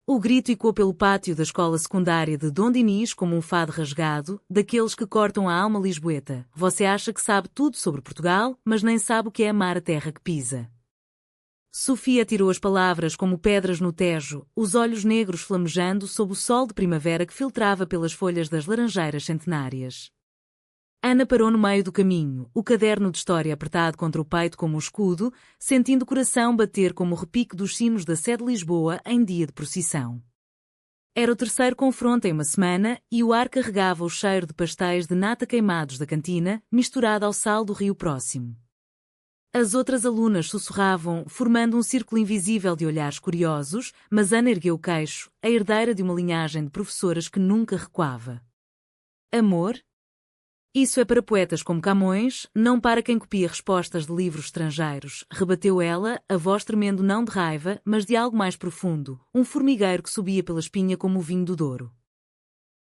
O grito ecoou pelo pátio da escola secundária de Dom Dinis como um fado rasgado, daqueles que cortam a alma lisboeta. Você acha que sabe tudo sobre Portugal, mas nem sabe o que é amar a terra que pisa. Sofia tirou as palavras como pedras no Tejo, os olhos negros flamejando sob o sol de primavera que filtrava pelas folhas das laranjeiras centenárias. Ana parou no meio do caminho, o caderno de história apertado contra o peito como um escudo, sentindo o coração bater como o repique dos sinos da Sé de Lisboa em dia de procissão. Era o terceiro confronto em uma semana e o ar carregava o cheiro de pastéis de nata queimados da cantina, misturado ao sal do rio próximo. As outras alunas sussurravam, formando um círculo invisível de olhares curiosos, mas Ana ergueu o queixo, a herdeira de uma linhagem de professoras que nunca recuava. Amor? Isso é para poetas como Camões, não para quem copia respostas de livros estrangeiros, rebateu ela, a voz tremendo não de raiva, mas de algo mais profundo, um formigueiro que subia pela espinha como o vinho do Douro.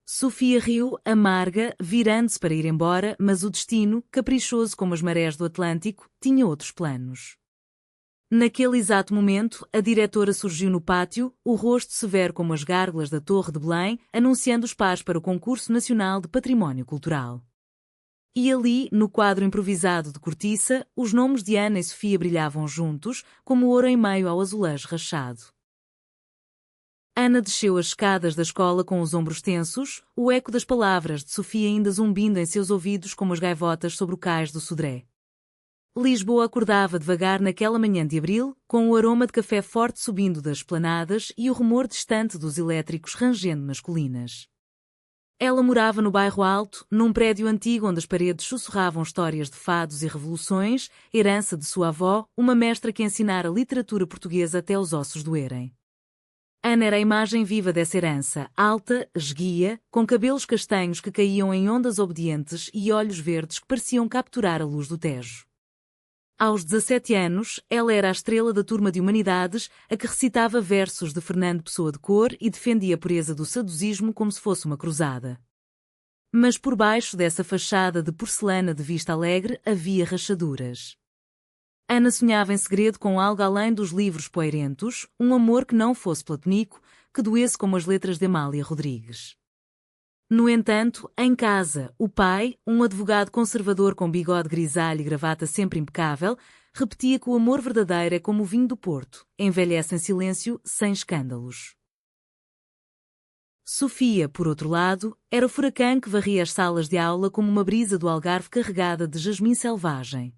Sofia riu, amarga, virando-se para ir embora, mas o destino, caprichoso como as marés do Atlântico, tinha outros planos. Naquele exato momento, a diretora surgiu no pátio, o rosto severo como as gárgulas da Torre de Belém, anunciando os pares para o Concurso Nacional de Património Cultural. E ali, no quadro improvisado de cortiça, os nomes de Ana e Sofia brilhavam juntos, como ouro em meio ao azulejo rachado. Ana desceu as escadas da escola com os ombros tensos, o eco das palavras de Sofia ainda zumbindo em seus ouvidos como as gaivotas sobre o cais do Sodré. Lisboa acordava devagar naquela manhã de abril, com o aroma de café forte subindo das esplanadas e o rumor distante dos elétricos rangendo nas colinas. Ela morava no bairro Alto, num prédio antigo onde as paredes sussurravam histórias de fados e revoluções, herança de sua avó, uma mestra que ensinara literatura portuguesa até os ossos doerem. Ana era a imagem viva dessa herança, alta, esguia, com cabelos castanhos que caíam em ondas obedientes e olhos verdes que pareciam capturar a luz do Tejo. Aos 17 anos, ela era a estrela da turma de Humanidades, a que recitava versos de Fernando Pessoa de Cor e defendia a pureza do saudosismo como se fosse uma cruzada. Mas por baixo dessa fachada de porcelana de vista alegre havia rachaduras. Ana sonhava em segredo com algo além dos livros poeirentos, um amor que não fosse platónico, que doesse como as letras de Amália Rodrigues. No entanto, em casa, o pai, um advogado conservador com bigode grisalho e gravata sempre impecável, repetia que o amor verdadeiro é como o vinho do Porto, envelhece em silêncio, sem escândalos. Sofia, por outro lado, era o furacão que varria as salas de aula como uma brisa do Algarve carregada de jasmim selvagem.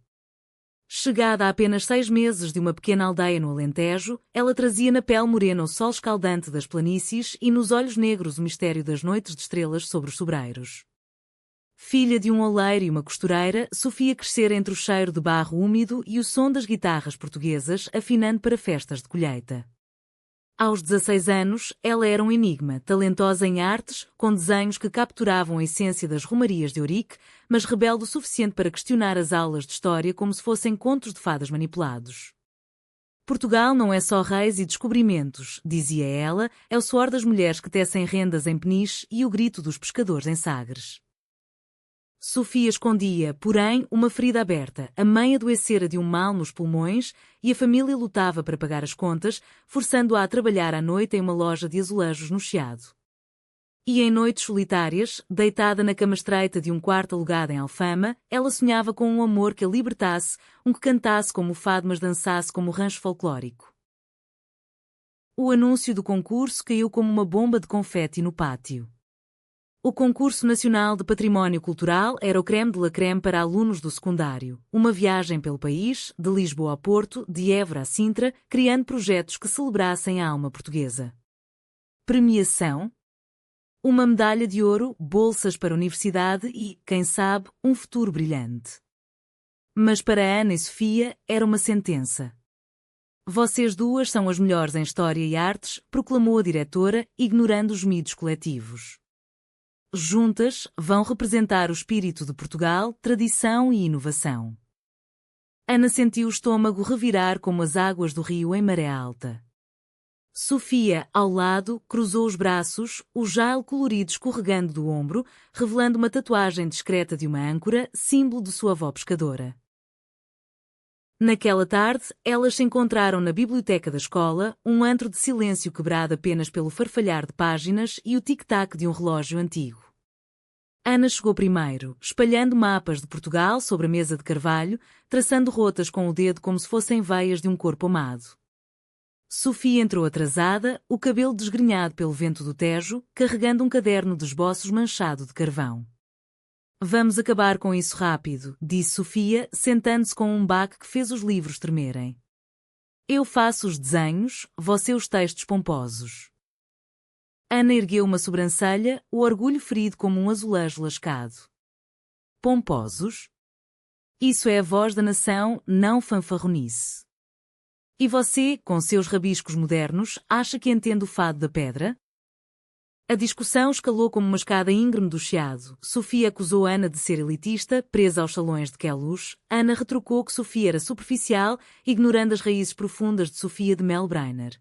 Chegada a apenas 6 meses de uma pequena aldeia no Alentejo, ela trazia na pele morena o sol escaldante das planícies e nos olhos negros o mistério das noites de estrelas sobre os sobreiros. Filha de um oleiro e uma costureira, Sofia crescera entre o cheiro de barro úmido e o som das guitarras portuguesas afinando para festas de colheita. Aos 16 anos, ela era um enigma, talentosa em artes, com desenhos que capturavam a essência das romarias de Eurique, mas rebelde o suficiente para questionar as aulas de história como se fossem contos de fadas manipulados. Portugal não é só reis e descobrimentos, dizia ela, é o suor das mulheres que tecem rendas em Peniche e o grito dos pescadores em Sagres. Sofia escondia, porém, uma ferida aberta. A mãe adoecera de um mal nos pulmões e a família lutava para pagar as contas, forçando-a a trabalhar à noite em uma loja de azulejos no Chiado. E em noites solitárias, deitada na cama estreita de um quarto alugado em Alfama, ela sonhava com um amor que a libertasse, um que cantasse como o fado mas dançasse como o rancho folclórico. O anúncio do concurso caiu como uma bomba de confete no pátio. O Concurso Nacional de Património Cultural era o crème de la crème para alunos do secundário. Uma viagem pelo país, de Lisboa a Porto, de Évora a Sintra, criando projetos que celebrassem a alma portuguesa. Premiação? Uma medalha de ouro, bolsas para a universidade e, quem sabe, um futuro brilhante. Mas para Ana e Sofia era uma sentença. Vocês duas são as melhores em História e Artes, proclamou a diretora, ignorando os mitos coletivos. Juntas, vão representar o espírito de Portugal, tradição e inovação. Ana sentiu o estômago revirar como as águas do rio em maré alta. Sofia, ao lado, cruzou os braços, o jale colorido escorregando do ombro, revelando uma tatuagem discreta de uma âncora, símbolo de sua avó pescadora. Naquela tarde, elas se encontraram na biblioteca da escola, um antro de silêncio quebrado apenas pelo farfalhar de páginas e o tic-tac de um relógio antigo. Ana chegou primeiro, espalhando mapas de Portugal sobre a mesa de carvalho, traçando rotas com o dedo como se fossem veias de um corpo amado. Sofia entrou atrasada, o cabelo desgrenhado pelo vento do Tejo, carregando um caderno de esboços manchado de carvão. Vamos acabar com isso rápido, disse Sofia, sentando-se com um baque que fez os livros tremerem. Eu faço os desenhos, você os textos pomposos. Ana ergueu uma sobrancelha, o orgulho ferido como um azulejo lascado. Pomposos? Isso é a voz da nação, não fanfarronice. E você, com seus rabiscos modernos, acha que entende o fado da pedra? A discussão escalou como uma escada íngreme do chiado. Sofia acusou Ana de ser elitista, presa aos salões de Queluz. Ana retrucou que Sofia era superficial, ignorando as raízes profundas de Sofia de Melbreiner.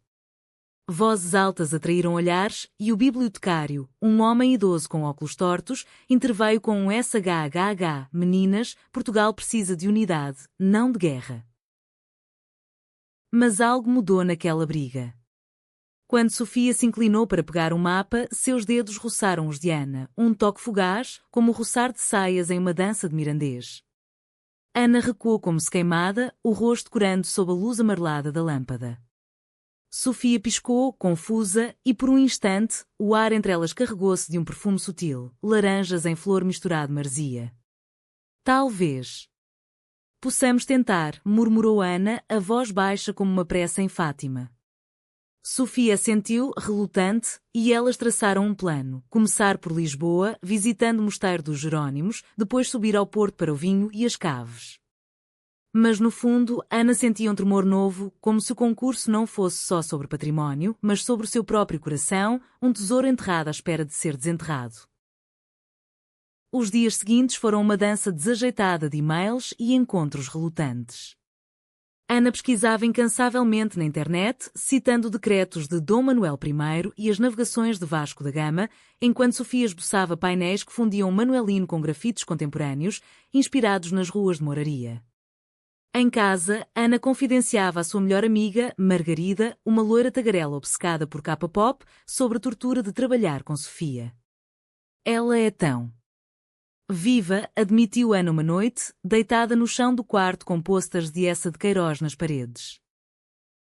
Vozes altas atraíram olhares, e o bibliotecário, um homem idoso com óculos tortos, interveio com um SHHH. Meninas, Portugal precisa de unidade, não de guerra. Mas algo mudou naquela briga. Quando Sofia se inclinou para pegar um mapa, seus dedos roçaram os de Ana, um toque fugaz, como o roçar de saias em uma dança de mirandês. Ana recuou como se queimada, o rosto corando sob a luz amarelada da lâmpada. Sofia piscou, confusa, e por um instante, o ar entre elas carregou-se de um perfume sutil, laranjas em flor misturado maresia. Talvez possamos tentar, murmurou Ana, a voz baixa como uma prece em Fátima. Sofia assentiu, relutante, e elas traçaram um plano. Começar por Lisboa, visitando o Mosteiro dos Jerónimos, depois subir ao Porto para o vinho e as caves. Mas no fundo, Ana sentia um tremor novo, como se o concurso não fosse só sobre património, mas sobre o seu próprio coração, um tesouro enterrado à espera de ser desenterrado. Os dias seguintes foram uma dança desajeitada de e-mails e encontros relutantes. Ana pesquisava incansavelmente na internet, citando decretos de Dom Manuel I e as navegações de Vasco da Gama, enquanto Sofia esboçava painéis que fundiam manuelino com grafites contemporâneos, inspirados nas ruas de Moraria. Em casa, Ana confidenciava à sua melhor amiga, Margarida, uma loira tagarela obcecada por K-pop, sobre a tortura de trabalhar com Sofia. Ela é tão viva, admitiu Ana uma noite, deitada no chão do quarto com posters de Essa de Queiroz nas paredes.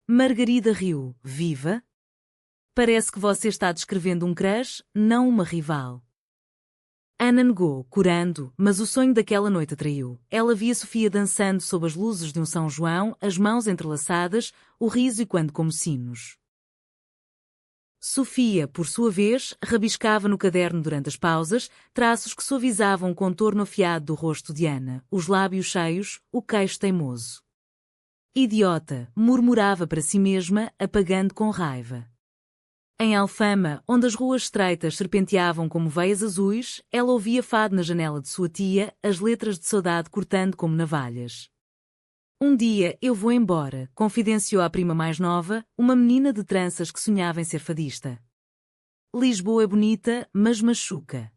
Margarida riu. Viva? Parece que você está descrevendo um crush, não uma rival. Ana negou, corando, mas o sonho daquela noite atraiu. Ela via Sofia dançando sob as luzes de um São João, as mãos entrelaçadas, o riso ecoando como sinos. Sofia, por sua vez, rabiscava no caderno durante as pausas, traços que suavizavam o contorno afiado do rosto de Ana, os lábios cheios, o queixo teimoso. Idiota, murmurava para si mesma, apagando com raiva. Em Alfama, onde as ruas estreitas serpenteavam como veias azuis, ela ouvia fado na janela de sua tia, as letras de saudade cortando como navalhas. Um dia eu vou embora, confidenciou à prima mais nova, uma menina de tranças que sonhava em ser fadista. Lisboa é bonita, mas machuca.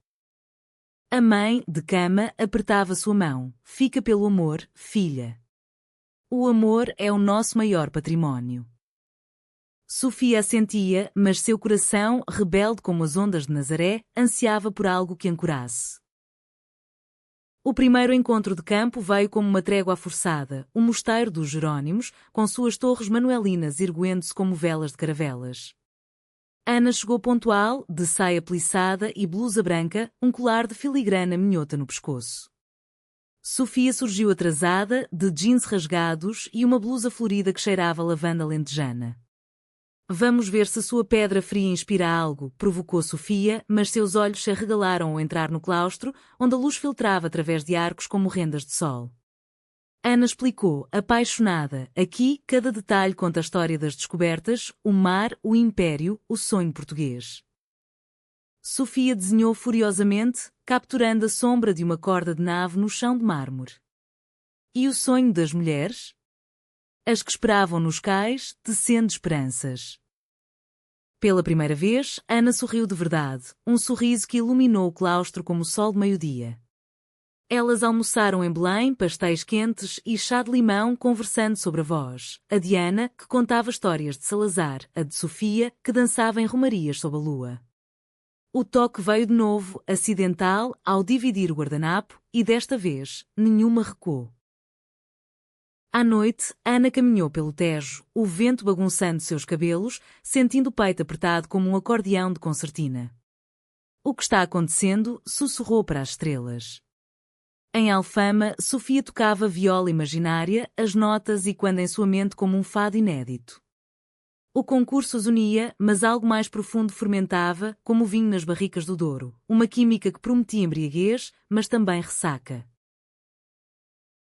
A mãe, de cama, apertava sua mão. Fica pelo amor, filha. O amor é o nosso maior património. Sofia assentia, mas seu coração, rebelde como as ondas de Nazaré, ansiava por algo que ancorasse. O primeiro encontro de campo veio como uma trégua forçada, o Mosteiro dos Jerónimos, com suas torres manuelinas erguendo-se como velas de caravelas. Ana chegou pontual, de saia plissada e blusa branca, um colar de filigrana minhota no pescoço. Sofia surgiu atrasada, de jeans rasgados e uma blusa florida que cheirava a lavanda lentejana. Vamos ver se sua pedra fria inspira algo, provocou Sofia, mas seus olhos se arregalaram ao entrar no claustro, onde a luz filtrava através de arcos como rendas de sol. Ana explicou, apaixonada, aqui cada detalhe conta a história das descobertas, o mar, o império, o sonho português. Sofia desenhou furiosamente, capturando a sombra de uma corda de nave no chão de mármore. E o sonho das mulheres? As que esperavam nos cais, tecendo esperanças. Pela primeira vez, Ana sorriu de verdade, um sorriso que iluminou o claustro como o sol de meio-dia. Elas almoçaram em Belém, pastéis quentes e chá de limão conversando sobre avós. A de Ana, que contava histórias de Salazar, a de Sofia, que dançava em romarias sob a lua. O toque veio de novo, acidental, ao dividir o guardanapo, e desta vez, nenhuma recuou. À noite, Ana caminhou pelo Tejo, o vento bagunçando seus cabelos, sentindo o peito apertado como um acordeão de concertina. O que está acontecendo? Sussurrou para as estrelas. Em Alfama, Sofia tocava viola imaginária, as notas e quando em sua mente como um fado inédito. O concurso os unia, mas algo mais profundo fermentava, como o vinho nas barricas do Douro, uma química que prometia embriaguez, mas também ressaca.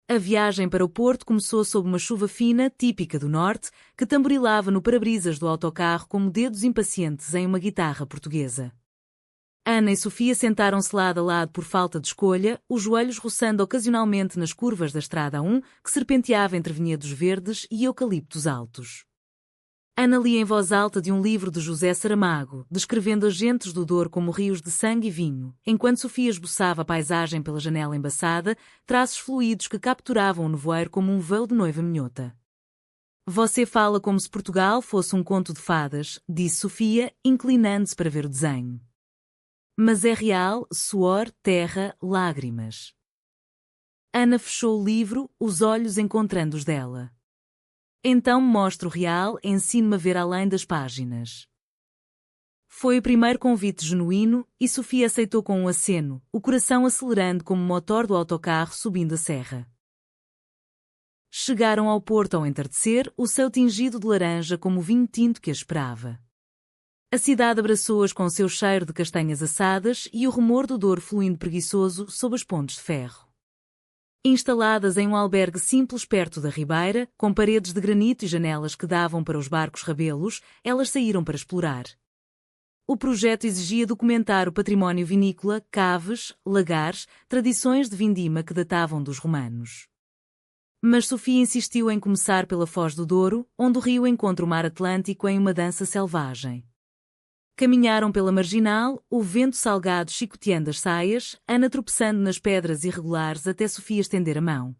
A viagem para o Porto começou sob uma chuva fina, típica do norte, que tamborilava no para-brisas do autocarro como dedos impacientes em uma guitarra portuguesa. Ana e Sofia sentaram-se lado a lado por falta de escolha, os joelhos roçando ocasionalmente nas curvas da estrada A1, que serpenteava entre vinhedos verdes e eucaliptos altos. Ana lia em voz alta de um livro de José Saramago, descrevendo as gentes do Douro como rios de sangue e vinho, enquanto Sofia esboçava a paisagem pela janela embaçada, traços fluidos que capturavam o nevoeiro como um véu de noiva minhota. Você fala como se Portugal fosse um conto de fadas, disse Sofia, inclinando-se para ver o desenho. Mas é real, suor, terra, lágrimas. Ana fechou o livro, os olhos encontrando os dela. Então me mostre o real, ensine-me a ver além das páginas. Foi o primeiro convite genuíno, e Sofia aceitou com um aceno, o coração acelerando como o motor do autocarro subindo a serra. Chegaram ao porto ao entardecer, o céu tingido de laranja como o vinho tinto que a esperava. A cidade abraçou-as com seu cheiro de castanhas assadas e o rumor do Douro fluindo preguiçoso sob as pontes de ferro. Instaladas em um albergue simples perto da ribeira, com paredes de granito e janelas que davam para os barcos rabelos, elas saíram para explorar. O projeto exigia documentar o património vinícola, caves, lagares, tradições de vindima que datavam dos romanos. Mas Sofia insistiu em começar pela Foz do Douro, onde o rio encontra o mar Atlântico em uma dança selvagem. Caminharam pela marginal, o vento salgado chicoteando as saias, Ana tropeçando nas pedras irregulares até Sofia estender a mão.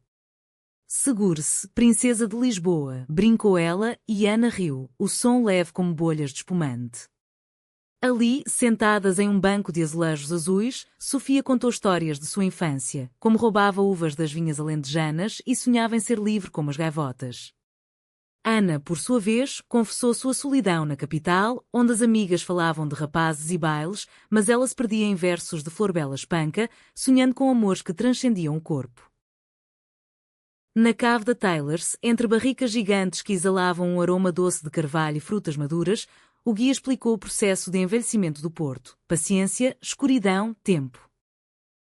Segure-se, princesa de Lisboa, brincou ela, e Ana riu, o som leve como bolhas de espumante. Ali, sentadas em um banco de azulejos azuis, Sofia contou histórias de sua infância, como roubava uvas das vinhas alentejanas e sonhava em ser livre como as gaivotas. Ana, por sua vez, confessou sua solidão na capital, onde as amigas falavam de rapazes e bailes, mas ela se perdia em versos de Florbela Espanca, sonhando com amores que transcendiam o corpo. Na cave da Taylors, entre barricas gigantes que exalavam um aroma doce de carvalho e frutas maduras, o guia explicou o processo de envelhecimento do Porto. Paciência, escuridão, tempo.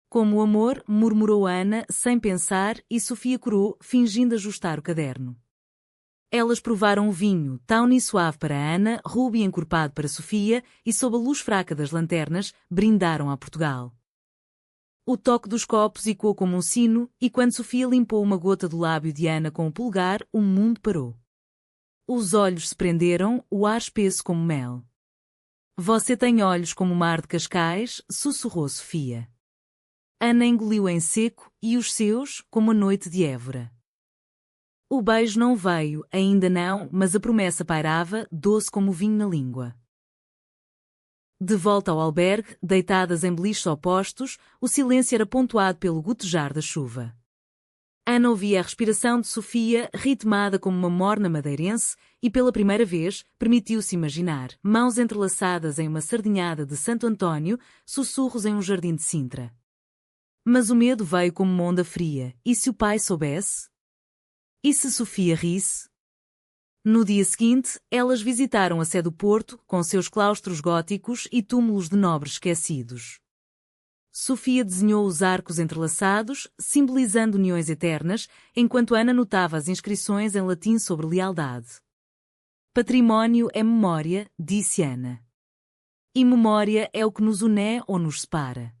Como o amor, murmurou Ana, sem pensar, e Sofia corou, fingindo ajustar o caderno. Elas provaram o vinho, tawny e suave para Ana, ruby encorpado para Sofia, e sob a luz fraca das lanternas, brindaram a Portugal. O toque dos copos ecoou como um sino, e quando Sofia limpou uma gota do lábio de Ana com o polegar, o mundo parou. Os olhos se prenderam, o ar espesso como mel. Você tem olhos como o mar de Cascais, sussurrou Sofia. Ana engoliu em seco, e os seus, como a noite de Évora. O beijo não veio, ainda não, mas a promessa pairava, doce como o vinho na língua. De volta ao albergue, deitadas em beliches opostos, o silêncio era pontuado pelo gotejar da chuva. Ana ouvia a respiração de Sofia, ritmada como uma morna madeirense, e pela primeira vez, permitiu-se imaginar, mãos entrelaçadas em uma sardinhada de Santo António, sussurros em um jardim de Sintra. Mas o medo veio como uma onda fria, e se o pai soubesse? E se Sofia risse? No dia seguinte, elas visitaram a Sé do Porto, com seus claustros góticos e túmulos de nobres esquecidos. Sofia desenhou os arcos entrelaçados, simbolizando uniões eternas, enquanto Ana notava as inscrições em latim sobre lealdade. Património é memória, disse Ana. E memória é o que nos une ou nos separa.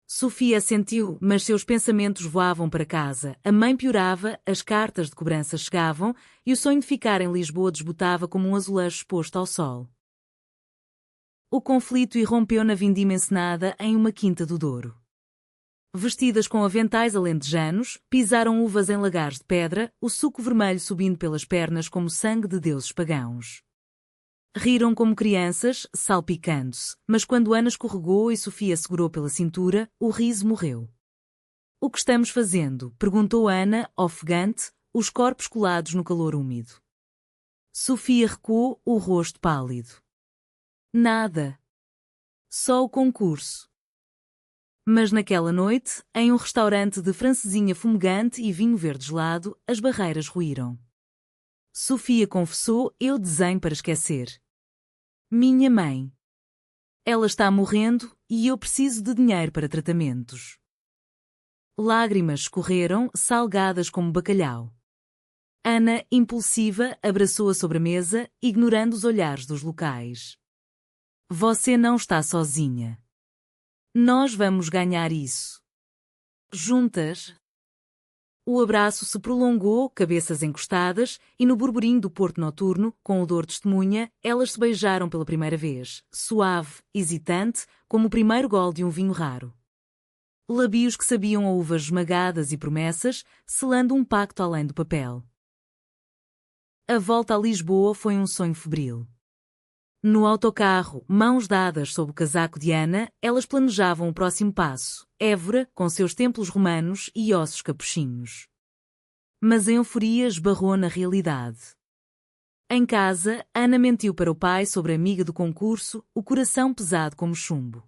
Sofia assentiu, mas seus pensamentos voavam para casa, a mãe piorava, as cartas de cobrança chegavam, e o sonho de ficar em Lisboa desbotava como um azulejo exposto ao sol. O conflito irrompeu na vindima encenada em uma quinta do Douro. Vestidas com aventais alentejanos, pisaram uvas em lagares de pedra, o suco vermelho subindo pelas pernas como sangue de deuses pagãos. Riram como crianças, salpicando-se, mas quando Ana escorregou e Sofia segurou pela cintura, o riso morreu. O que estamos fazendo? Perguntou Ana, ofegante, os corpos colados no calor úmido. Sofia recuou, o rosto pálido. Nada. Só o concurso. Mas naquela noite, em um restaurante de francesinha fumegante e vinho verde gelado, as barreiras ruíram. Sofia confessou, eu desenho para esquecer. Minha mãe. Ela está morrendo e eu preciso de dinheiro para tratamentos. Lágrimas escorreram, salgadas como bacalhau. Ana, impulsiva, abraçou a sobremesa, ignorando os olhares dos locais. Você não está sozinha. Nós vamos ganhar isso. Juntas. O abraço se prolongou, cabeças encostadas, e no burburinho do porto noturno, com odor de testemunha, elas se beijaram pela primeira vez, suave, hesitante, como o primeiro gole de um vinho raro. Lábios que sabiam a uvas esmagadas e promessas, selando um pacto além do papel. A volta a Lisboa foi um sonho febril. No autocarro, mãos dadas sob o casaco de Ana, elas planejavam o próximo passo, Évora, com seus templos romanos e ossos capuchinhos. Mas a euforia esbarrou na realidade. Em casa, Ana mentiu para o pai sobre a amiga do concurso, o coração pesado como chumbo.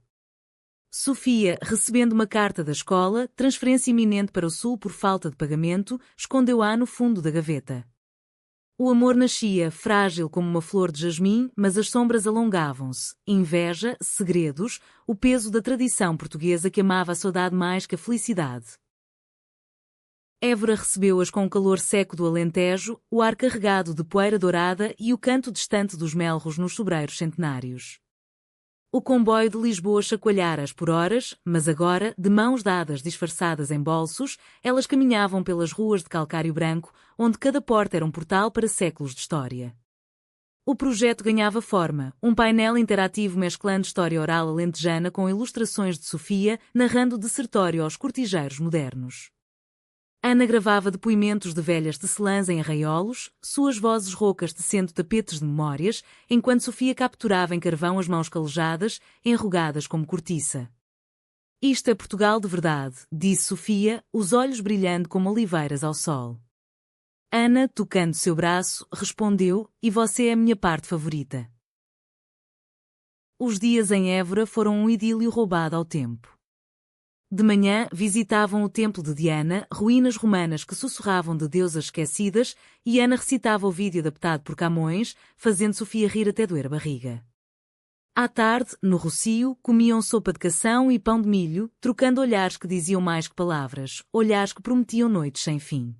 Sofia, recebendo uma carta da escola, transferência iminente para o sul por falta de pagamento, escondeu-a no fundo da gaveta. O amor nascia, frágil como uma flor de jasmim, mas as sombras alongavam-se. Inveja, segredos, o peso da tradição portuguesa que amava a saudade mais que a felicidade. Évora recebeu-as com o calor seco do Alentejo, o ar carregado de poeira dourada e o canto distante dos melros nos sobreiros centenários. O comboio de Lisboa chacoalhara-as por horas, mas agora, de mãos dadas disfarçadas em bolsos, elas caminhavam pelas ruas de calcário branco, onde cada porta era um portal para séculos de história. O projeto ganhava forma, um painel interativo mesclando história oral alentejana com ilustrações de Sofia, narrando de sertório aos cortijeiros modernos. Ana gravava depoimentos de velhas tecelãs em arraiolos, suas vozes roucas tecendo tapetes de memórias, enquanto Sofia capturava em carvão as mãos calejadas, enrugadas como cortiça. Isto é Portugal de verdade, disse Sofia, os olhos brilhando como oliveiras ao sol. Ana, tocando seu braço, respondeu, e você é a minha parte favorita. Os dias em Évora foram um idílio roubado ao tempo. De manhã, visitavam o templo de Diana, ruínas romanas que sussurravam de deusas esquecidas, e Ana recitava o vídeo adaptado por Camões, fazendo Sofia rir até doer a barriga. À tarde, no Rocio, comiam sopa de cação e pão de milho, trocando olhares que diziam mais que palavras, olhares que prometiam noites sem fim.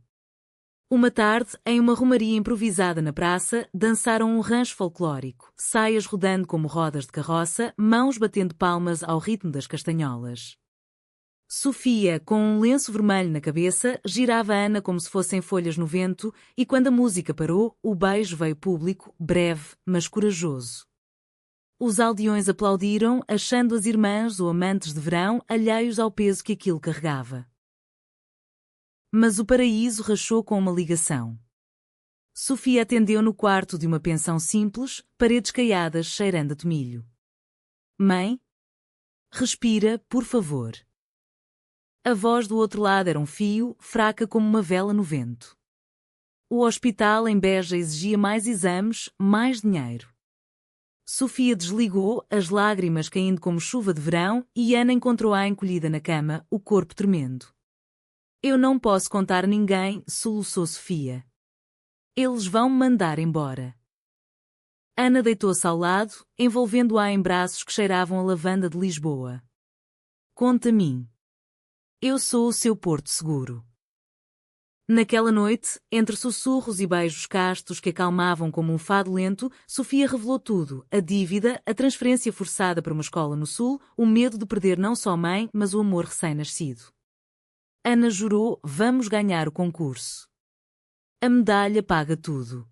Uma tarde, em uma romaria improvisada na praça, dançaram um rancho folclórico, saias rodando como rodas de carroça, mãos batendo palmas ao ritmo das castanholas. Sofia, com um lenço vermelho na cabeça, girava Ana como se fossem folhas no vento, e quando a música parou, o beijo veio público, breve, mas corajoso. Os aldeões aplaudiram, achando as irmãs ou amantes de verão alheios ao peso que aquilo carregava. Mas o paraíso rachou com uma ligação. Sofia atendeu no quarto de uma pensão simples, paredes caiadas cheirando a tomilho. Mãe? Respira, por favor. A voz do outro lado era um fio, fraca como uma vela no vento. O hospital em Beja exigia mais exames, mais dinheiro. Sofia desligou, as lágrimas caindo como chuva de verão, e Ana encontrou-a encolhida na cama, o corpo tremendo. Eu não posso contar a ninguém, soluçou Sofia. Eles vão me mandar embora. Ana deitou-se ao lado, envolvendo-a em braços que cheiravam a lavanda de Lisboa. Conta a mim. Eu sou o seu porto seguro. Naquela noite, entre sussurros e beijos castos que acalmavam como um fado lento, Sofia revelou tudo, a dívida, a transferência forçada para uma escola no sul, o medo de perder não só a mãe, mas o amor recém-nascido. Ana jurou, vamos ganhar o concurso. A medalha paga tudo.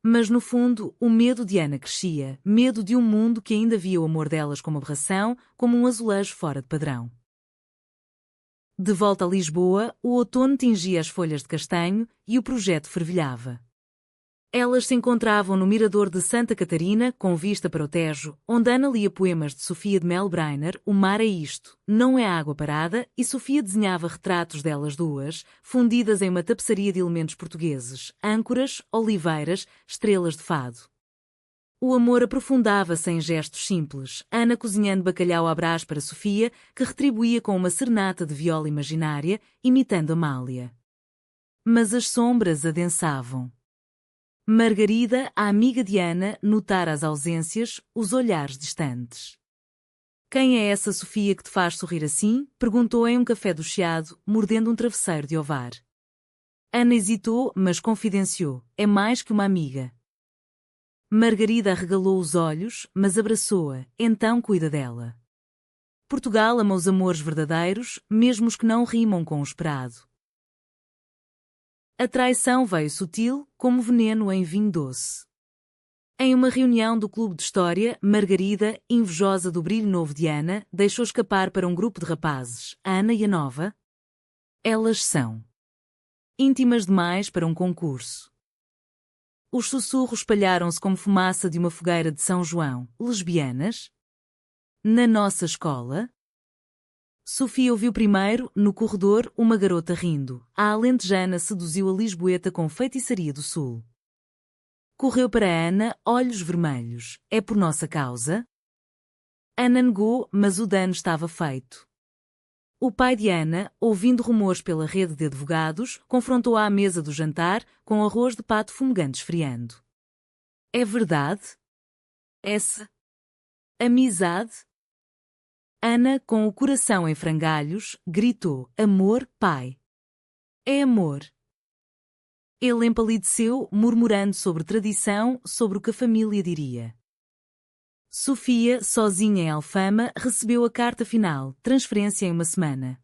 Mas no fundo, o medo de Ana crescia, medo de um mundo que ainda via o amor delas como aberração, como um azulejo fora de padrão. De volta a Lisboa, o outono tingia as folhas de castanho e o projeto fervilhava. Elas se encontravam no mirador de Santa Catarina, com vista para o Tejo, onde Ana lia poemas de Sofia de Melbrenner, O Mar é Isto, Não é Água Parada, e Sofia desenhava retratos delas duas, fundidas em uma tapeçaria de elementos portugueses, âncoras, oliveiras, estrelas de fado. O amor aprofundava-se em gestos simples, Ana cozinhando bacalhau à brás para Sofia, que retribuía com uma serenata de viola imaginária, imitando Amália. Mas as sombras adensavam. Margarida, a amiga de Ana, notara as ausências, os olhares distantes. Quem é essa Sofia que te faz sorrir assim? Perguntou em um café do Chiado, mordendo um travesseiro de ovar. Ana hesitou, mas confidenciou. É mais que uma amiga. Margarida arregalou os olhos, mas abraçou-a, então cuida dela. Portugal ama os amores verdadeiros, mesmo os que não rimam com o esperado. A traição veio sutil, como veneno em vinho doce. Em uma reunião do Clube de História, Margarida, invejosa do brilho novo de Ana, deixou escapar para um grupo de rapazes, a Ana e a Nova. Elas são íntimas demais para um concurso. Os sussurros espalharam-se como fumaça de uma fogueira de São João. Lesbianas? Na nossa escola? Sofia ouviu primeiro, no corredor, uma garota rindo. A alentejana seduziu a lisboeta com feitiçaria do sul. Correu para Ana, olhos vermelhos. É por nossa causa? Ana negou, mas o dano estava feito. O pai de Ana, ouvindo rumores pela rede de advogados, confrontou-a à mesa do jantar, com arroz de pato fumegante esfriando. É verdade? Essa amizade? Ana, com o coração em frangalhos, gritou: Amor, pai! É amor! Ele empalideceu, murmurando sobre tradição, sobre o que a família diria. Sofia, sozinha em Alfama, recebeu a carta final, transferência em uma semana.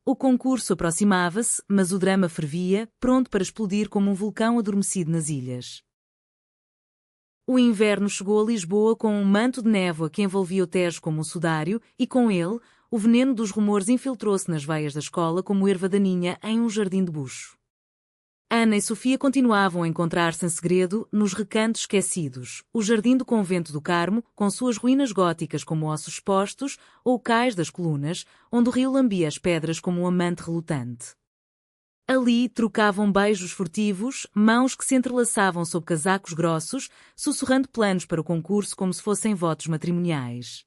O concurso aproximava-se, mas o drama fervia, pronto para explodir como um vulcão adormecido nas ilhas. O inverno chegou a Lisboa com um manto de névoa que envolvia o Tejo como um sudário, e com ele, o veneno dos rumores infiltrou-se nas veias da escola como erva daninha em um jardim de bucho. Ana e Sofia continuavam a encontrar-se em segredo, nos recantos esquecidos, o jardim do convento do Carmo, com suas ruínas góticas como ossos expostos, ou o cais das colunas, onde o rio lambia as pedras como um amante relutante. Ali trocavam beijos furtivos, mãos que se entrelaçavam sob casacos grossos, sussurrando planos para o concurso como se fossem votos matrimoniais.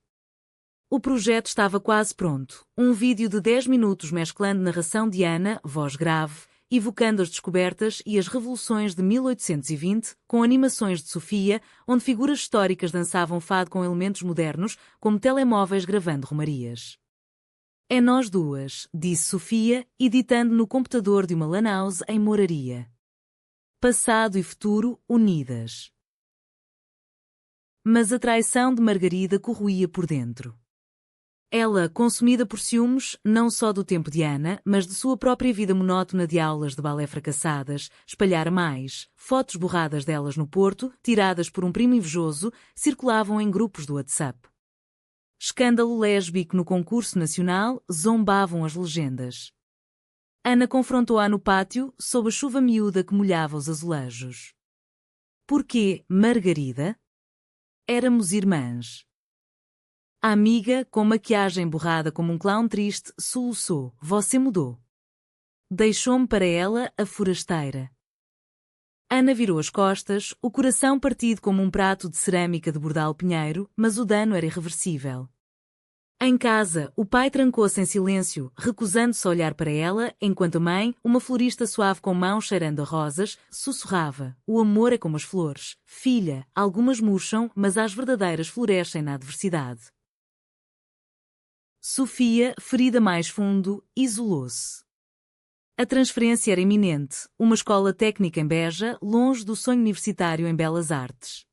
O projeto estava quase pronto. Um vídeo de 10 minutos mesclando narração de Ana, voz grave, evocando as descobertas e as revoluções de 1820, com animações de Sofia, onde figuras históricas dançavam fado com elementos modernos, como telemóveis gravando romarias. É nós duas, disse Sofia, editando no computador de uma lan house em Moraria. Passado e futuro, unidas. Mas a traição de Margarida corroía por dentro. Ela, consumida por ciúmes, não só do tempo de Ana, mas de sua própria vida monótona de aulas de balé fracassadas, espalhara mais. Fotos borradas delas no Porto, tiradas por um primo invejoso, circulavam em grupos do WhatsApp. Escândalo lésbico no concurso nacional, zombavam as legendas. Ana confrontou-a no pátio, sob a chuva miúda que molhava os azulejos. Porquê, Margarida? Éramos irmãs. A amiga, com maquiagem borrada como um clown triste, soluçou: Você mudou. Deixou-me para ela, a forasteira. Ana virou as costas, o coração partido como um prato de cerâmica de Bordal Pinheiro, mas o dano era irreversível. Em casa, o pai trancou-se em silêncio, recusando-se a olhar para ela, enquanto a mãe, uma florista suave com mãos cheirando a rosas, sussurrava: O amor é como as flores. Filha, algumas murcham, mas as verdadeiras florescem na adversidade. Sofia, ferida mais fundo, isolou-se. A transferência era iminente, uma escola técnica em Beja, longe do sonho universitário em Belas Artes.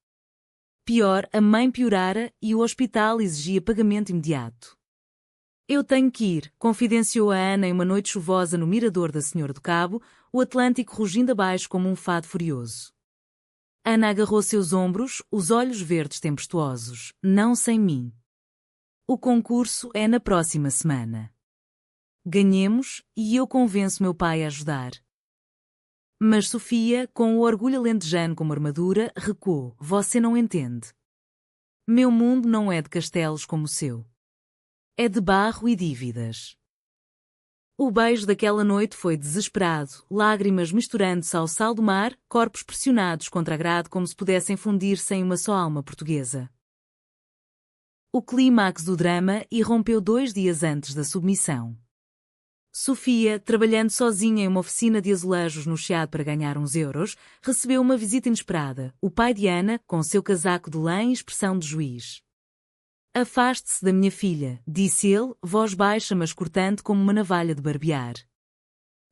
Pior, a mãe piorara e o hospital exigia pagamento imediato. Eu tenho que ir, confidenciou a Ana em uma noite chuvosa no mirador da Senhora do Cabo, o Atlântico rugindo abaixo como um fado furioso. Ana agarrou seus ombros, os olhos verdes tempestuosos. Não sem mim. O concurso é na próxima semana. ganhemos, e eu convenço meu pai a ajudar. Mas Sofia, com o orgulho alentejano como armadura, recuou. Você não entende. Meu mundo não é de castelos como o seu. É de barro e dívidas. O beijo daquela noite foi desesperado, lágrimas misturando-se ao sal do mar, corpos pressionados contra a grade como se pudessem fundir-se em uma só alma portuguesa. O clímax do drama irrompeu 2 dias antes da submissão. Sofia, trabalhando sozinha em uma oficina de azulejos no Chiado para ganhar uns euros, recebeu uma visita inesperada, o pai de Ana, com seu casaco de lã e expressão de juiz. Afaste-se da minha filha, disse ele, voz baixa mas cortante como uma navalha de barbear.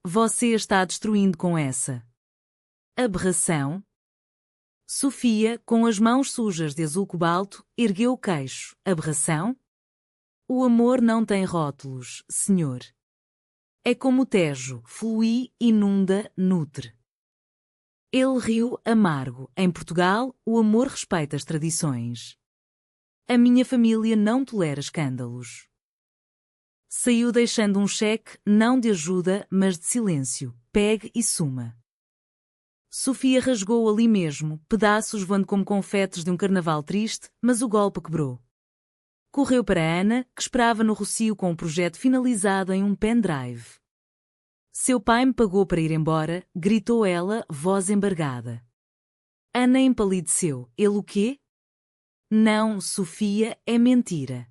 Você a está destruindo com essa aberração. Sofia, com as mãos sujas de azul cobalto, ergueu o queixo. Aberração? O amor não tem rótulos, senhor. É como o Tejo, flui, inunda, nutre. Ele riu, amargo. Em Portugal, o amor respeita as tradições. A minha família não tolera escândalos. Saiu deixando um cheque, não de ajuda, mas de silêncio. Pegue e suma. Sofia rasgou ali mesmo, pedaços voando como confetes de um carnaval triste, mas o golpe quebrou. Correu para Ana, que esperava no Rocio com o projeto finalizado em um pendrive. Seu pai me pagou para ir embora, gritou ela, voz embargada. Ana empalideceu. Ele o quê? Não, Sofia, é mentira.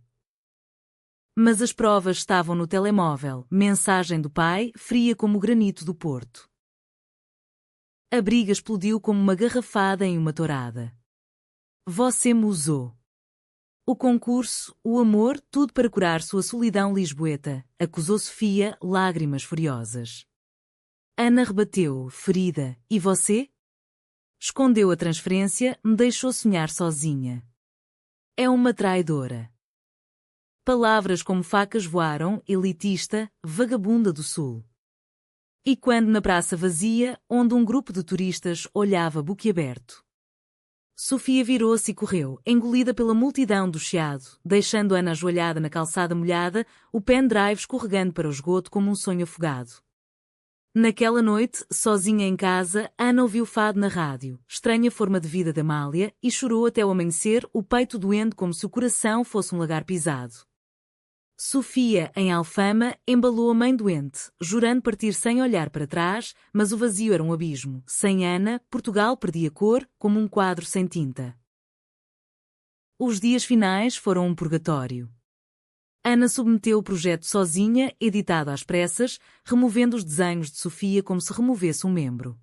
Mas as provas estavam no telemóvel, mensagem do pai, fria como o granito do Porto. A briga explodiu como uma garrafada em uma tourada. Você me usou. O concurso, o amor, tudo para curar sua solidão lisboeta, acusou Sofia, lágrimas furiosas. Ana rebateu, ferida. E você? Escondeu a transferência, me deixou sonhar sozinha. É uma traidora. Palavras como facas voaram, elitista, vagabunda do sul. E quando na praça vazia, onde um grupo de turistas olhava boquiaberto. Sofia virou-se e correu, engolida pela multidão do Chiado, deixando Ana ajoelhada na calçada molhada, o pendrive escorregando para o esgoto como um sonho afogado. Naquela noite, sozinha em casa, Ana ouviu fado na rádio, estranha forma de vida de Amália, e chorou até o amanhecer, o peito doendo como se o coração fosse um lagar pisado. Sofia, em Alfama, embalou a mãe doente, jurando partir sem olhar para trás, mas o vazio era um abismo. Sem Ana, Portugal perdia cor, como um quadro sem tinta. Os dias finais foram um purgatório. Ana submeteu o projeto sozinha, editado às pressas, removendo os desenhos de Sofia como se removesse um membro.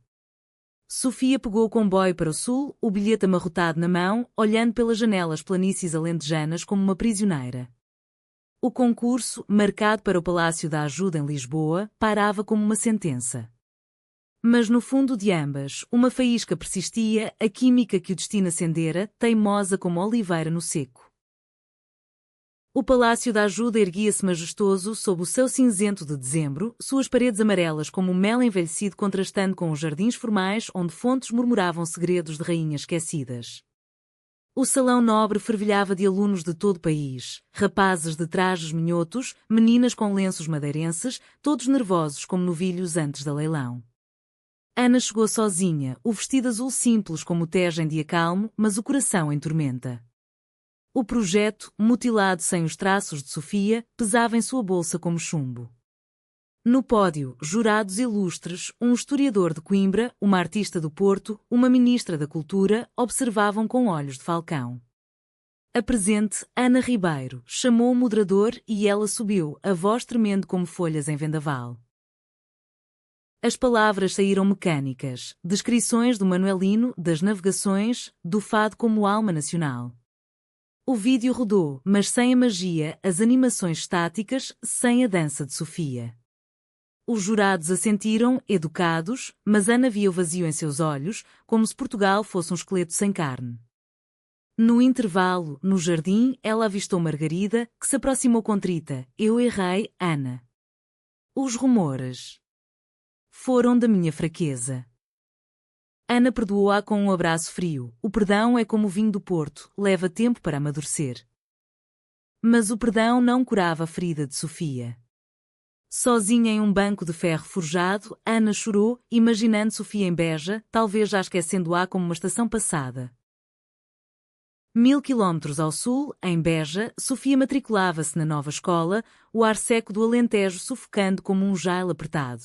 Sofia pegou o comboio para o sul, o bilhete amarrotado na mão, olhando pelas janelas planícies alentejanas como uma prisioneira. O concurso, marcado para o Palácio da Ajuda em Lisboa, parava como uma sentença. Mas no fundo de ambas, uma faísca persistia, a química que o destino acendera, teimosa como oliveira no seco. O Palácio da Ajuda erguia-se majestoso sob o céu cinzento de dezembro, suas paredes amarelas como um mel envelhecido contrastando com os jardins formais onde fontes murmuravam segredos de rainhas esquecidas. O salão nobre fervilhava de alunos de todo o país, rapazes de trajes minhotos, meninas com lenços madeirenses, todos nervosos como novilhos antes da leilão. Ana chegou sozinha, o vestido azul simples como o Tejo em dia calmo, mas o coração em tormenta. O projeto, mutilado sem os traços de Sofia, pesava em sua bolsa como chumbo. No pódio, jurados ilustres, um historiador de Coimbra, uma artista do Porto, uma ministra da Cultura, observavam com olhos de falcão. A presente, Ana Ribeiro, chamou o moderador e ela subiu, a voz tremendo como folhas em vendaval. As palavras saíram mecânicas, descrições do Manuelino, das navegações, do fado como alma nacional. O vídeo rodou, mas sem a magia, as animações estáticas, sem a dança de Sofia. Os jurados assentiram, educados, mas Ana via o vazio em seus olhos, como se Portugal fosse um esqueleto sem carne. No intervalo, no jardim, ela avistou Margarida, que se aproximou contrita. Eu errei, Ana. Os rumores foram da minha fraqueza. Ana perdoou-a com um abraço frio. O perdão é como o vinho do Porto, leva tempo para amadurecer. Mas o perdão não curava a ferida de Sofia. Sozinha em um banco de ferro forjado, Ana chorou, imaginando Sofia em Beja, talvez já esquecendo-a como uma estação passada. 1000 quilómetros ao sul, em Beja, Sofia matriculava-se na nova escola, o ar seco do Alentejo sufocando como um jail apertado.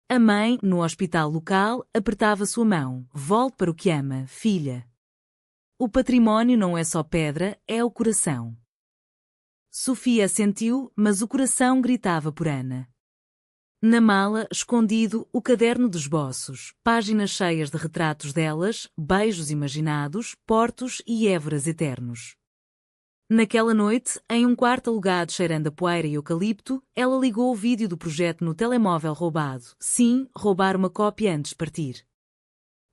A mãe, no hospital local, apertava sua mão. Volte para o que ama, filha. O património não é só pedra, é o coração. Sofia assentiu, mas o coração gritava por Ana. Na mala, escondido, o caderno de esboços, páginas cheias de retratos delas, beijos imaginados, portos e évoras eternos. Naquela noite, em um quarto alugado cheirando a poeira e eucalipto, ela ligou o vídeo do projeto no telemóvel roubado. Sim, roubar uma cópia antes de partir.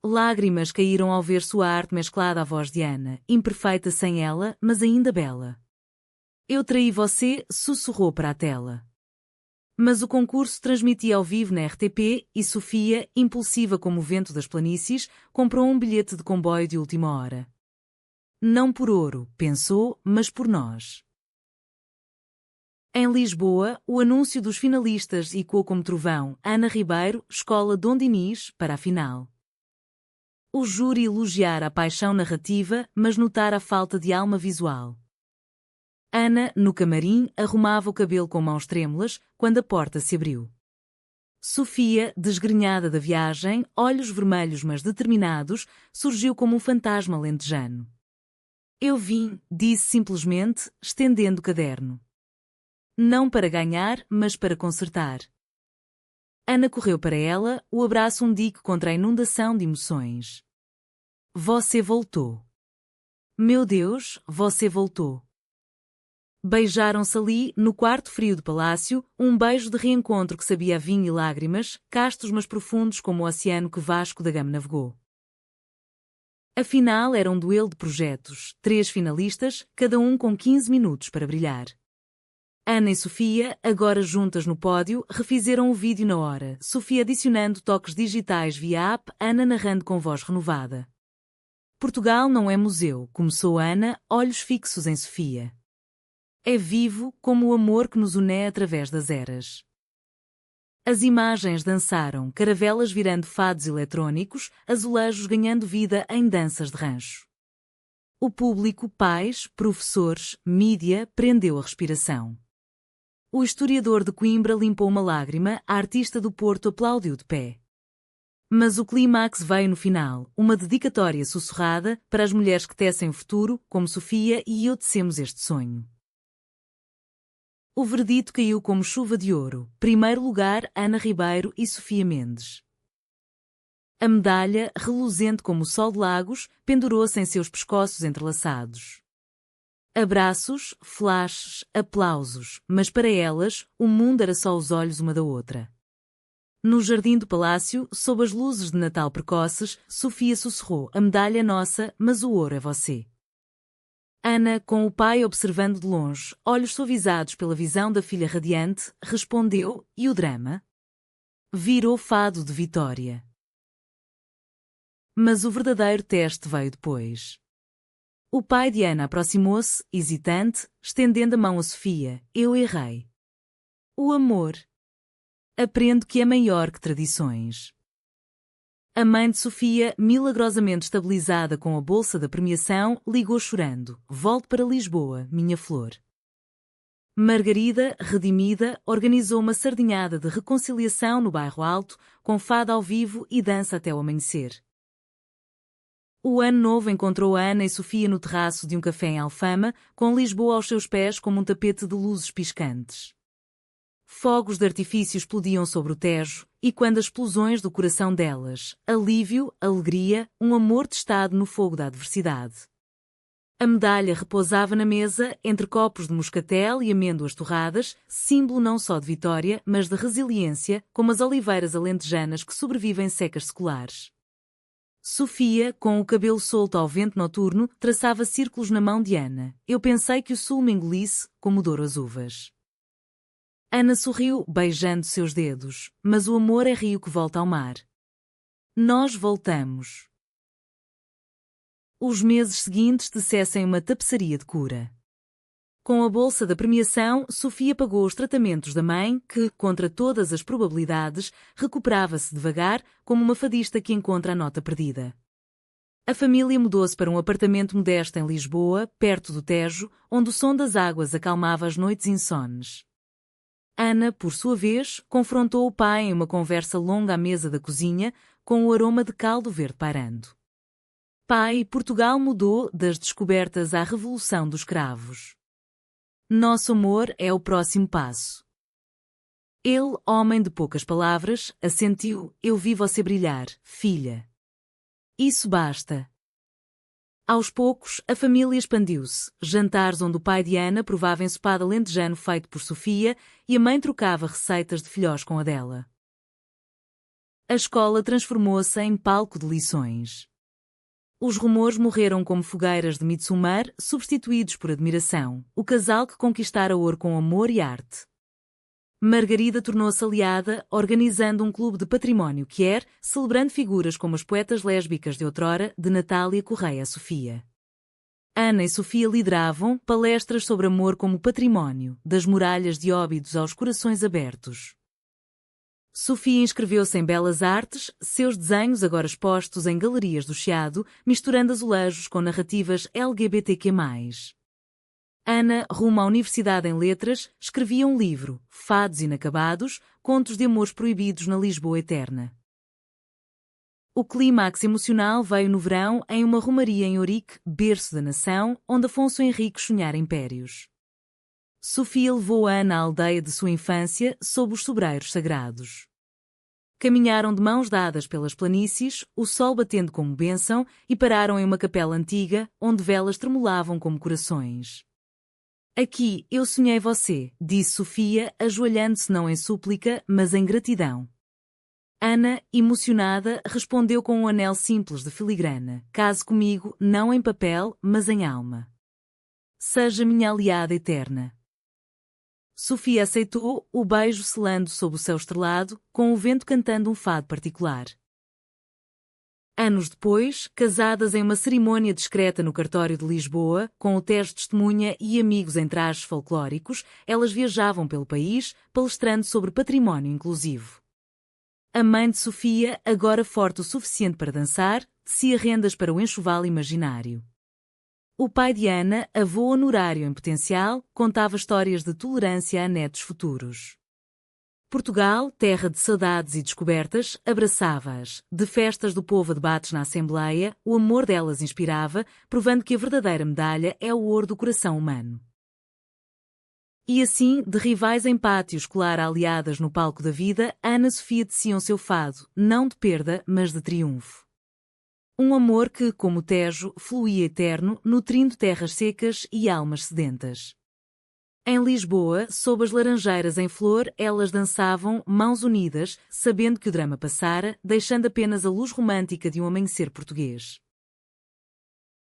Lágrimas caíram ao ver sua arte mesclada à voz de Ana, imperfeita sem ela, mas ainda bela. Eu traí você, sussurrou para a tela. Mas o concurso transmitia ao vivo na RTP e Sofia, impulsiva como o vento das planícies, comprou um bilhete de comboio de última hora. Não por ouro, pensou, mas por nós. Em Lisboa, o anúncio dos finalistas ecoou como trovão. Ana Ribeiro, Escola Dom Dinis, para a final. O júri elogiara a paixão narrativa, mas notara a falta de alma visual. Ana, no camarim, arrumava o cabelo com mãos trêmulas, quando a porta se abriu. Sofia, desgrenhada da viagem, olhos vermelhos mas determinados, surgiu como um fantasma lentejano. Eu vim, disse simplesmente, estendendo o caderno. Não para ganhar, mas para consertar. Ana correu para ela, o abraço um dique contra a inundação de emoções. Você voltou. Meu Deus, você voltou. Beijaram-se ali, no quarto frio do palácio, um beijo de reencontro que sabia a vinho e lágrimas, castos mas profundos como o oceano que Vasco da Gama navegou. Afinal era um duelo de projetos, 3 finalistas, cada um com 15 minutos para brilhar. Ana e Sofia, agora juntas no pódio, refizeram o vídeo na hora, Sofia adicionando toques digitais via app, Ana narrando com voz renovada. Portugal não é museu, começou Ana, olhos fixos em Sofia. É vivo como o amor que nos une através das eras. As imagens dançaram, caravelas virando fados eletrónicos, azulejos ganhando vida em danças de rancho. O público, pais, professores, mídia, prendeu a respiração. O historiador de Coimbra limpou uma lágrima, a artista do Porto aplaudiu de pé. Mas o clímax veio no final, uma dedicatória sussurrada para as mulheres que tecem o futuro, como Sofia e eu tecemos este sonho. O verdito caiu como chuva de ouro. Primeiro lugar, Ana Ribeiro e Sofia Mendes. A medalha, reluzente como o sol de Lagos, pendurou-se em seus pescoços entrelaçados. Abraços, flashes, aplausos, mas para elas, o mundo era só os olhos uma da outra. No jardim do palácio, sob as luzes de Natal precoces, Sofia sussurrou: a medalha é nossa, mas o ouro é você. Ana, com o pai observando de longe, olhos suavizados pela visão da filha radiante, respondeu: e o drama? Virou fado de vitória. Mas o verdadeiro teste veio depois. O pai de Ana aproximou-se, hesitante, estendendo a mão a Sofia. Eu errei. O amor. Aprendo que é maior que tradições. A mãe de Sofia, milagrosamente estabilizada com a bolsa da premiação, ligou chorando. Volte para Lisboa, minha flor. Margarida, redimida, organizou uma sardinhada de reconciliação no bairro Alto, com fado ao vivo e dança até o amanhecer. O ano novo encontrou Ana e Sofia no terraço de um café em Alfama, com Lisboa aos seus pés como um tapete de luzes piscantes. Fogos de artifício explodiam sobre o Tejo, e quando as explosões do coração delas, alívio, alegria, um amor testado no fogo da adversidade. A medalha repousava na mesa, entre copos de moscatel e amêndoas torradas, símbolo não só de vitória, mas de resiliência, como as oliveiras alentejanas que sobrevivem secas seculares. Sofia, com o cabelo solto ao vento noturno, traçava círculos na mão de Ana. Eu pensei que o sul me engolisse, como Douro as uvas. Ana sorriu, beijando seus dedos, mas o amor é rio que volta ao mar. Nós voltamos. Os meses seguintes tecessem uma tapeçaria de cura. Com a bolsa da premiação, Sofia pagou os tratamentos da mãe, que, contra todas as probabilidades, recuperava-se devagar, como uma fadista que encontra a nota perdida. A família mudou-se para um apartamento modesto em Lisboa, perto do Tejo, onde o som das águas acalmava as noites insones. Ana, por sua vez, confrontou o pai em uma conversa longa à mesa da cozinha, com o aroma de caldo verde pairando. Pai, Portugal mudou das descobertas à Revolução dos Cravos. Nosso amor é o próximo passo. Ele, homem de poucas palavras, assentiu: eu vi você brilhar, filha. Isso basta. Aos poucos, a família expandiu-se. Jantares onde o pai de Ana provava ensopado alentejano feito por Sofia e a mãe trocava receitas de filhós com a dela. A escola transformou-se em palco de lições. Os rumores morreram como fogueiras de Midsommar, substituídos por admiração, o casal que conquistara ouro com amor e arte. Margarida tornou-se aliada, organizando um clube de património queer, celebrando figuras como as poetas lésbicas de outrora, de Natália Correia a Sofia. Ana e Sofia lideravam palestras sobre amor como património, das muralhas de Óbidos aos corações abertos. Sofia inscreveu-se em Belas Artes, seus desenhos agora expostos em galerias do Chiado, misturando azulejos com narrativas LGBTQ+. Ana, rumo à Universidade em Letras, escrevia um livro, Fados Inacabados, Contos de Amores Proibidos na Lisboa Eterna. O clímax emocional veio no verão em uma romaria em Ourique, berço da nação, onde Afonso Henriques sonhara impérios. Sofia levou Ana à aldeia de sua infância, sob os sobreiros sagrados. Caminharam de mãos dadas pelas planícies, o sol batendo como bênção, e pararam em uma capela antiga, onde velas tremulavam como corações. Aqui eu sonhei você, disse Sofia, ajoelhando-se não em súplica, mas em gratidão. Ana, emocionada, respondeu com um anel simples de filigrana: case comigo, não em papel, mas em alma. Seja minha aliada eterna. Sofia aceitou, o beijo selando sob o céu estrelado, com o vento cantando um fado particular. Anos depois, casadas em uma cerimônia discreta no cartório de Lisboa, com o Tejo testemunha e amigos em trajes folclóricos, elas viajavam pelo país, palestrando sobre património inclusivo. A mãe de Sofia, agora forte o suficiente para dançar, tecia rendas para o enxoval imaginário. O pai de Ana, avô honorário em potencial, contava histórias de tolerância a netos futuros. Portugal, terra de saudades e descobertas, abraçava-as. De festas do povo a debates na Assembleia, o amor delas inspirava, provando que a verdadeira medalha é o ouro do coração humano. E assim, de rivais em pátio escolar a aliadas no palco da vida, Ana e Sofia teciam seu fado, não de perda, mas de triunfo. Um amor que, como o Tejo, fluía eterno, nutrindo terras secas e almas sedentas. Em Lisboa, sob as laranjeiras em flor, elas dançavam, mãos unidas, sabendo que o drama passara, deixando apenas a luz romântica de um amanhecer português.